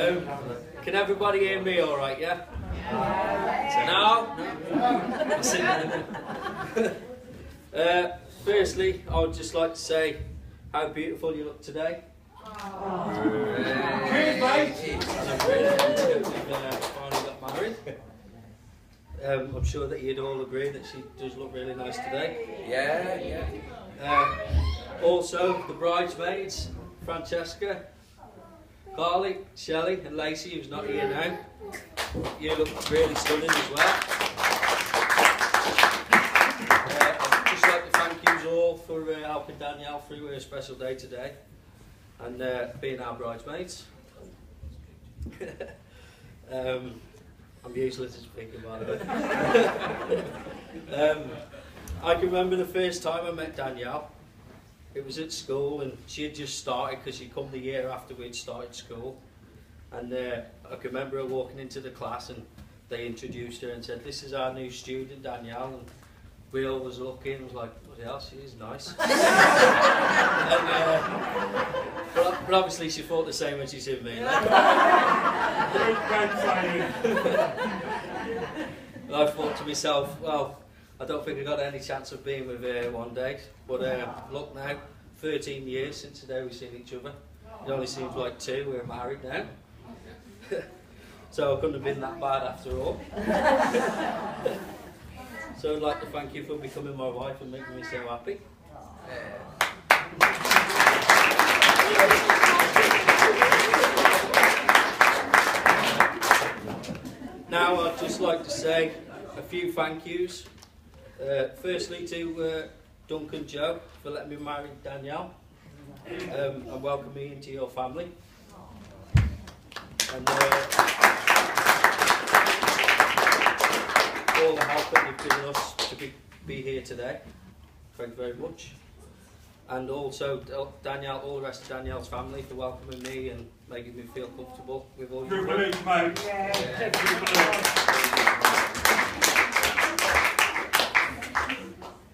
Hello. Can everybody hear me all right, yeah? So now? Firstly, I would just like to say how beautiful you look today. Cheers, mate. Finally got married. I'm sure that you'd all agree that she does look really nice today. Yeah. Also, the bridesmaids, Francesca, Carly, Shelley and Lacey, who's not here now. You look really stunning as well. I'd just like to thank you all for helping Danielle through her special day today and being our bridesmaids. I'm useless at speaking, by the way. I can remember the first time I met Danielle. It was at school and she had just started because she'd come the year after we'd started school. And I can remember her walking into the class and they introduced her and said, "This is our new student, Danielle." And we all was looking and was like, "What else? She is nice." But obviously she thought the same when she seen me. I thought to myself, well, I don't think I got any chance of being with her one day. But look now, 13 years since the day we've seen each other. It only seems like 2, we're married now. So I couldn't have been that bad after all. So I'd like to thank you for becoming my wife and making me so happy. Now I'd just like to say a few thank yous. Firstly to Duncan and Joe for letting me marry Danielle and welcome me into your family. And all the help that you've given us to be here today. Thank you very much. And also Danielle, all the rest of Danielle's family for welcoming me and making me feel comfortable with all your Jubilee, mate.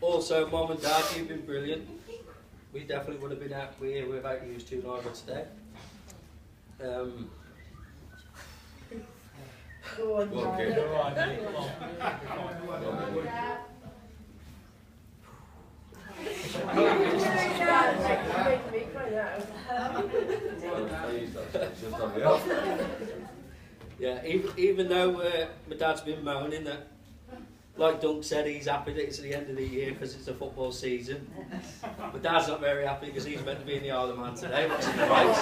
Also, Mum and Dad, you've been brilliant. We definitely would have been out here without you two neither today. Go on, Okay. Go on, Yeah, even though my dad's been moaning that, like Dunk said, he's happy that it's the end of the year because it's a football season. My dad's not very happy because he's meant to be in the Isle of Man today, watching the race.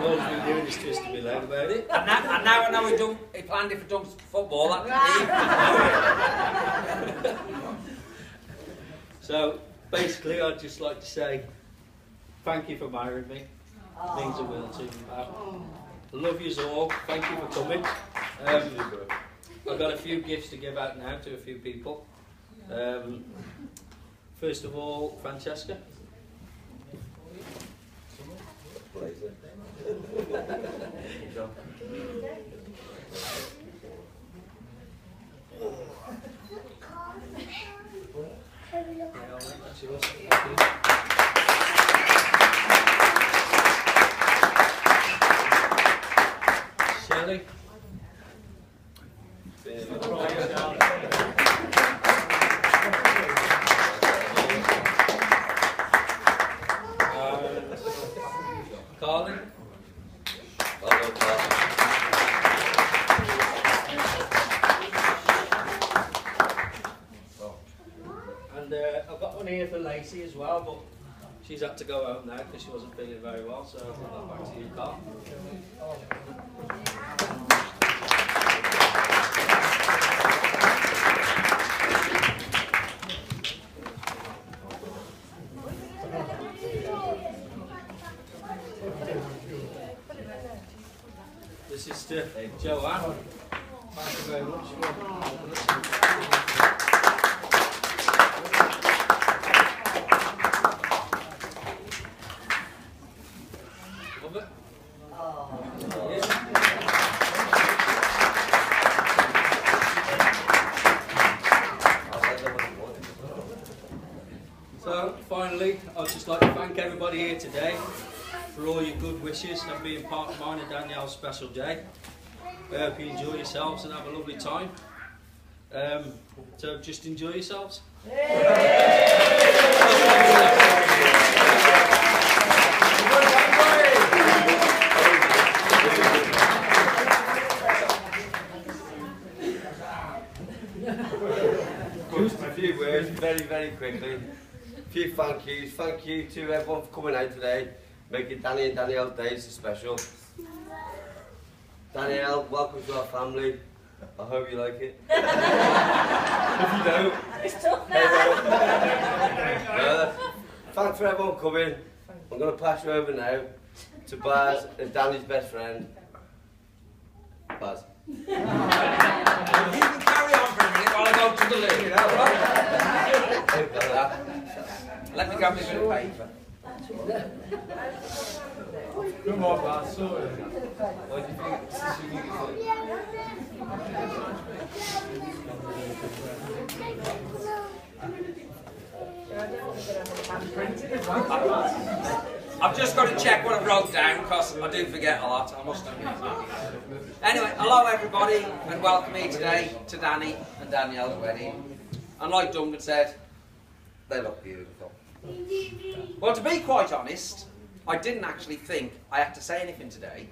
All he's been doing is twisting me leg about it. And now I know he planned it for Dunk's football. So basically, I'd just like to say thank you for marrying me. It means a world to me. I love yous all. Thank you for coming. I've got a few gifts to give out now to a few people. First of all, Francesca. That's yours. Thank you. Shelley. Carly. Hello, Carly. And I've got one here for Lacey as well, but she's had to go home now because she wasn't feeling very well, so I'll put that back to you, Carl. This is to Joanne. Thank you very much. Love it? So finally, I'd just like to thank everybody here today for all your good wishes and being part of mine and Danielle's special day. I hope you enjoy yourselves and have a lovely time. So just enjoy yourselves. Just a few words, very quickly. A few thank yous. Thank you to everyone for coming out today, making Danny and Danielle's day so special. Danielle, welcome to our family. I hope you like it. If you don't, thanks for everyone coming. I'm going to pass you over now to Baz and Danny's best friend. Baz. You can carry on for a minute while I go to the loo, you know, right? Let me grab me a bit of paper. Come on, Baz, sort it. What do you I've just got to check what I wrote down because I do forget a lot, I must admit. Anyway, hello everybody and welcome here today to Danny and Danielle's wedding. And like Duncan said, they look beautiful. Well, to be quite honest, I didn't actually think I had to say anything today.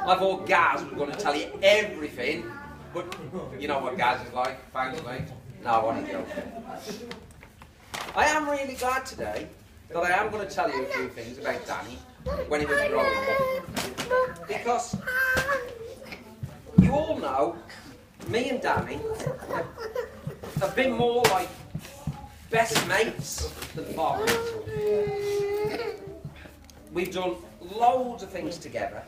I thought Gaz was going to tell you everything, but you know what Gaz is like, thanks mate. No, I want to joke. I am really glad today that I am going to tell you a few things about Danny when he was growing up. Because you all know, me and Danny have been more like best mates than father and son. We've done loads of things together.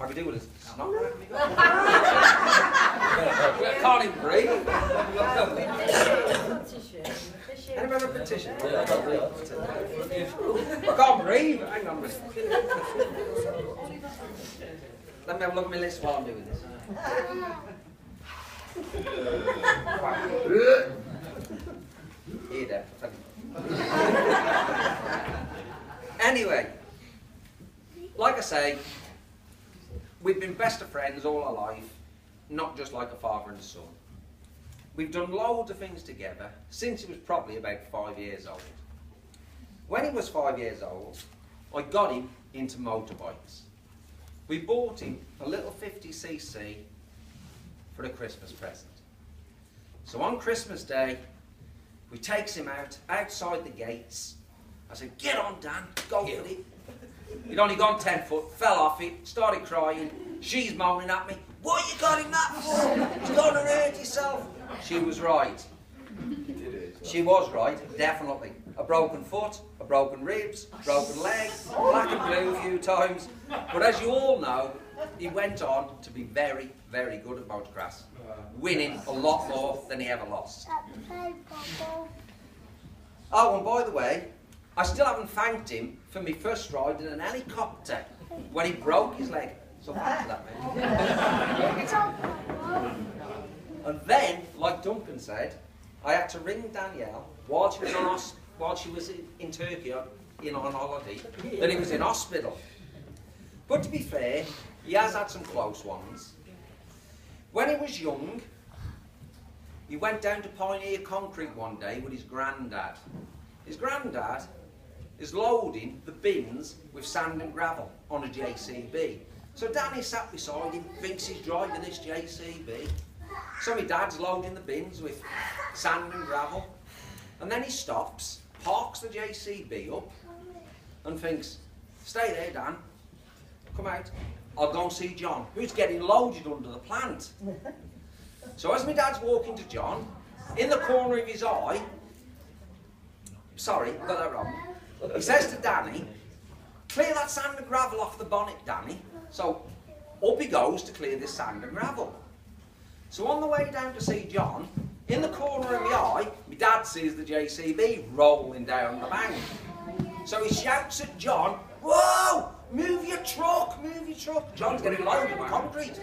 I could do with a snot around me. I can't even breathe. Anyone have a petition? I can't breathe. Hang on a minute. Let me have a look at my list while I'm doing this. Here, Dad. Anyway, like I say, we've been best of friends all our life, not just like a father and son. We've done loads of things together since he was probably about 5 years old. When he was 5 years old, I got him into motorbikes. We bought him a little 50cc for a Christmas present. So on Christmas Day, we takes him outside the gates. I said, get on Dan, go for it. He'd only gone 10 foot, fell off it, started crying. She's moaning at me, what you got him that for? He's going to hurt himself. She was right. She was right, definitely. A broken foot, a broken ribs, broken leg, black and blue a few times. But as you all know, he went on to be very good at motocross, winning a lot more than he ever lost. Oh, and by the way, I still haven't thanked him for my first ride in an helicopter when he broke his leg. So thanks for that, mate. And then, like Duncan said, I had to ring Danielle while she was in Turkey on holiday, that he was in hospital. But to be fair, he has had some close ones. When he was young, he went down to Pioneer Concrete one day with his granddad. His granddad is loading the bins with sand and gravel on a JCB. So Danny sat beside him, thinks he's driving this JCB. So my dad's loading the bins with sand and gravel. And then he stops, parks the JCB up, and thinks, stay there, Dan. Come out. I'll go and see John, who's getting loaded under the plant. So as my dad's walking to John, in the corner of his eye, sorry, I got that wrong. He says to Danny, clear that sand and gravel off the bonnet, Danny. So up he goes to clear this sand and gravel. So on the way down to see John, in the corner of my eye, my dad sees the JCB rolling down the bank. So he shouts at John, whoa, move your truck, move your truck. John's getting loaded with concrete.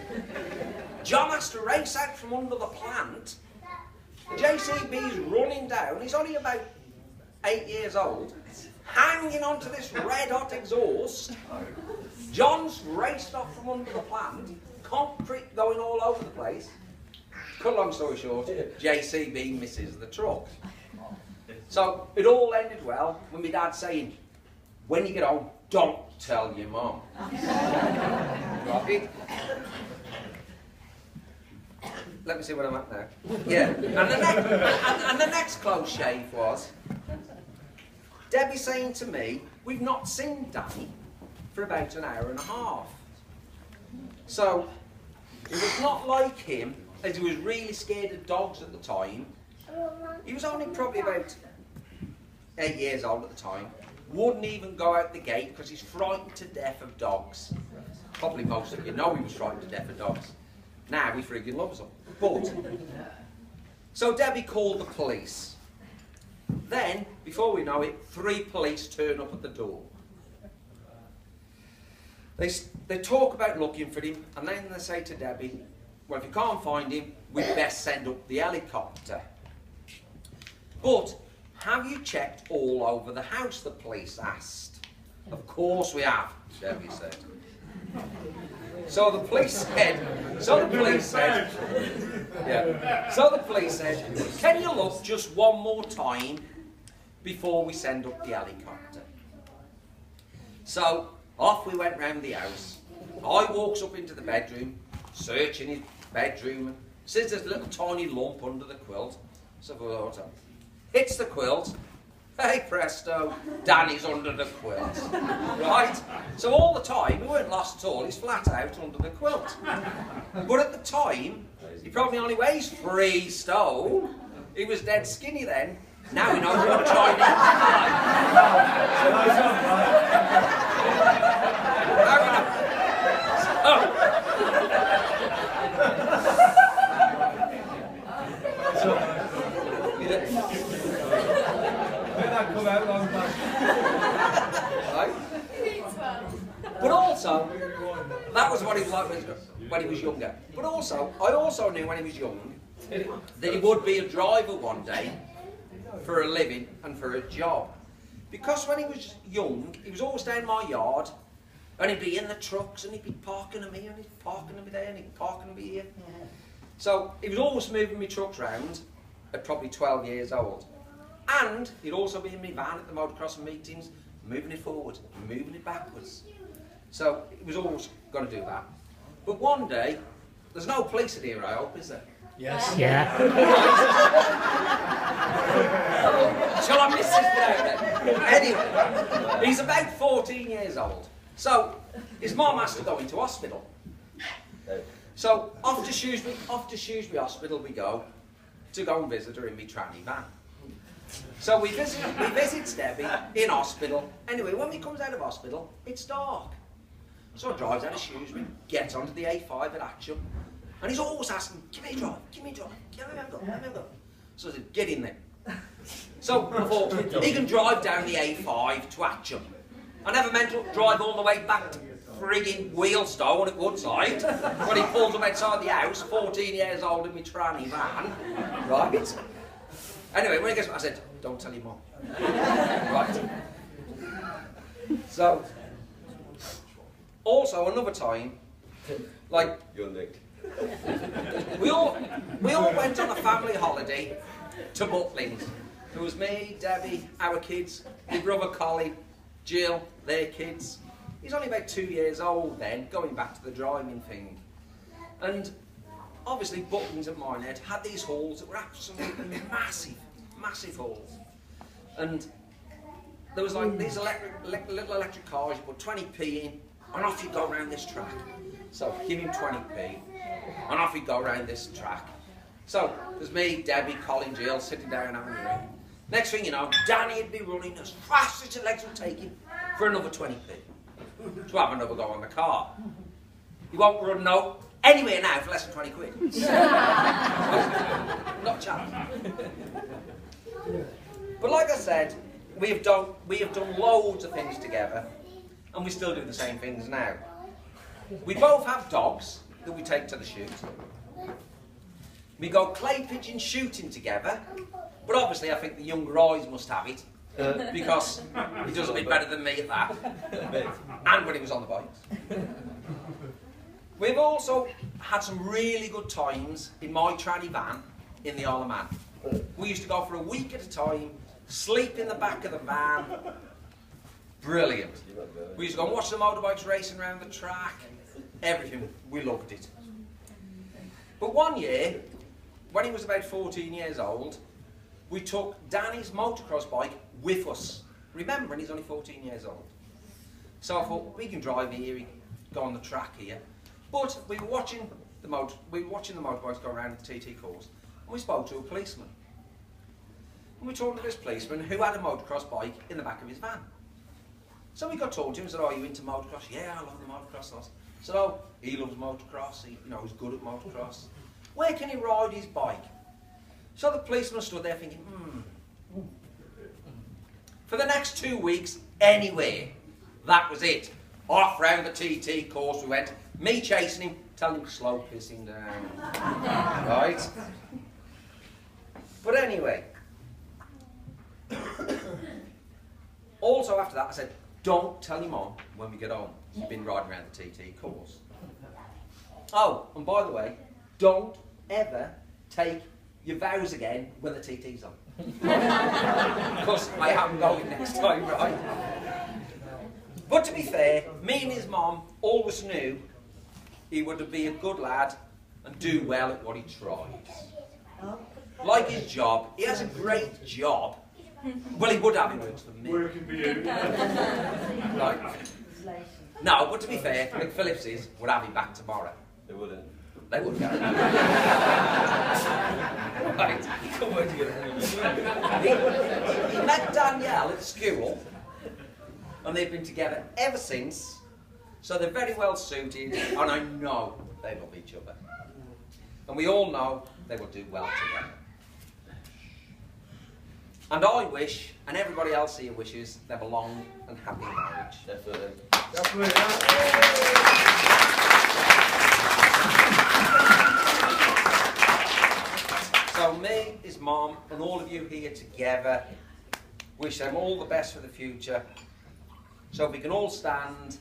John has to race out from under the plant. The JCB's running down. He's only about 8 years old. hanging onto this red-hot exhaust. John's raced off from under the plant, concrete going all over the place. Cut a long story short, JCB misses the truck. So it all ended well with my dad saying, when you get home, don't tell your mum. Right? Let me see where I'm at now. Yeah, and the next close shave was Debbie saying to me, we've not seen Danny for about an hour and a half. So it was not like him, as he was really scared of dogs at the time. He was only probably about 8 years old at the time. Wouldn't even go out the gate because he's frightened to death of dogs. Probably most of you know he was frightened to death of dogs. Now he friggin' loves them. But, so Debbie called the police. Then, before we know it, 3 police turn up at the door. They talk about looking for him, and then they say to Debbie, well, if you can't find him, we'd best send up the helicopter. But, have you checked all over the house, the police asked. Of course we have, Debbie said. So the police said, can you look just one more time before we send up the helicopter? So off we went round the house. I walks up into the bedroom, searching his bedroom, and sees this little tiny lump under the quilt. So I thought, hits the quilt. Hey presto, Danny's under the quilt. Right? So all the time, he weren't lost at all, he's flat out under the quilt. But at the time, he probably only weighs 3 stone. He was dead skinny then. Now he knows what Chinese is like. Now he Come out long time. Right? But also, that was what he was like when he was younger. But also, I also knew when he was young that he would be a driver one day for a living and for a job. Because when he was young, he was always down my yard, and he'd be in the trucks, and he'd be parking them here, and he'd parking them there, and he'd parking them here. So he was always moving me trucks round at probably 12 years old. And he'd also be in my van at the motocross meetings, moving it forward, moving it backwards. So he was always going to do that. But one day, there's no police in here, I hope, is there? Yes. Yeah. Shall I miss this without it? Anyway, he's about 14 years old. So his mum has to go into hospital. So off to Shrewsbury Hospital we go to go and visit her in my tranny van. So we visit Debbie in hospital. Anyway, when we comes out of hospital, it's dark. So I drives out of Shrewsbury, gets onto the A5 at Atcham, and he's always asking, give me a drive, give me a drive, let me have a go. So I said, get in there. So I thought, he can drive down the A5 to Atcham. I never meant to drive all the way back to frigging Wheelstone at Woodside when he pulls up outside the house, 14 years old in my tranny van. Right? Anyway, when he gets, I said, don't tell your mum. Right. So, also another time, like, You're nicked. we all went on a family holiday to Butlins. There was me, Debbie, our kids, my brother Colin, Jill, their kids. He's only about 2 years old then, going back to the driving thing. And obviously Butlins at Minehead had these halls that were absolutely massive halls. And there was like these little electric cars, you put 20p in, and off you go around this track. So give him 20p, and off you go around this track. So there's me, Debbie, Colin, Jill sitting down having a drink. Next thing you know, Danny would be running as fast as his legs would take him for another 20p to have another go on the car. He won't run anywhere now for less than 20 quid. Not a chance. But like I said, we have done loads of things together, and we still do the same things now. We both have dogs that we take to the shoot. We go clay pigeon shooting together, but obviously I think the younger eyes must have it. because he does a bit better than me at that. And when he was on the bikes. We've also had some really good times in my tranny van in the Isle of Man. We used to go for a week at a time, sleep in the back of the van. Brilliant. We used to go and watch the motorbikes racing around the track. Everything. We loved it. But one year, when he was about 14 years old, we took Danny's motocross bike with us. Remembering he's only 14 years old. So I thought, we can drive here, we can go on the track here. But we were watching the motorbikes go around the TT course, and we spoke to a policeman. And we talked to this policeman who had a motocross bike in the back of his van. So we got talking to him and said, "Oh, are you into motocross?" "Yeah, I love the motocross." I said, "Oh, he loves motocross, he's good at motocross. Where can he ride his bike?" So the policeman stood there thinking, For the next 2 weeks, anywhere. That was it. Off round the TT course we went. Me chasing him, telling him to slow pissing down. Right? But anyway. Also after that I said, don't tell your mum when we get home you've been riding around the TT course. Oh, and by the way, don't ever take your vows again when the TT's on. Because I am going next time, right? But to be fair, me and his mum always knew he would be a good lad and do well at what he tries. Like his job, he has a great job. Well, he would have it works for me. Working for you. Right. No, but to be fair, Nick Phillips's would have him back tomorrow. They wouldn't. They would go. Right. He met Danielle at school, and they've been together ever since. So they're very well suited, and I know they love each other. And we all know they will do well together. And I wish, and everybody else here wishes, them a long and happy marriage. Definitely. So me, his mum, and all of you here together, wish them all the best for the future. So if we can all stand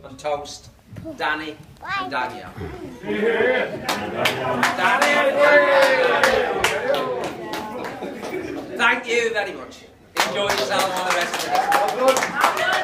and toast Danny and Danielle. Danny! Thank you very much. Enjoy yourself for the rest of the day.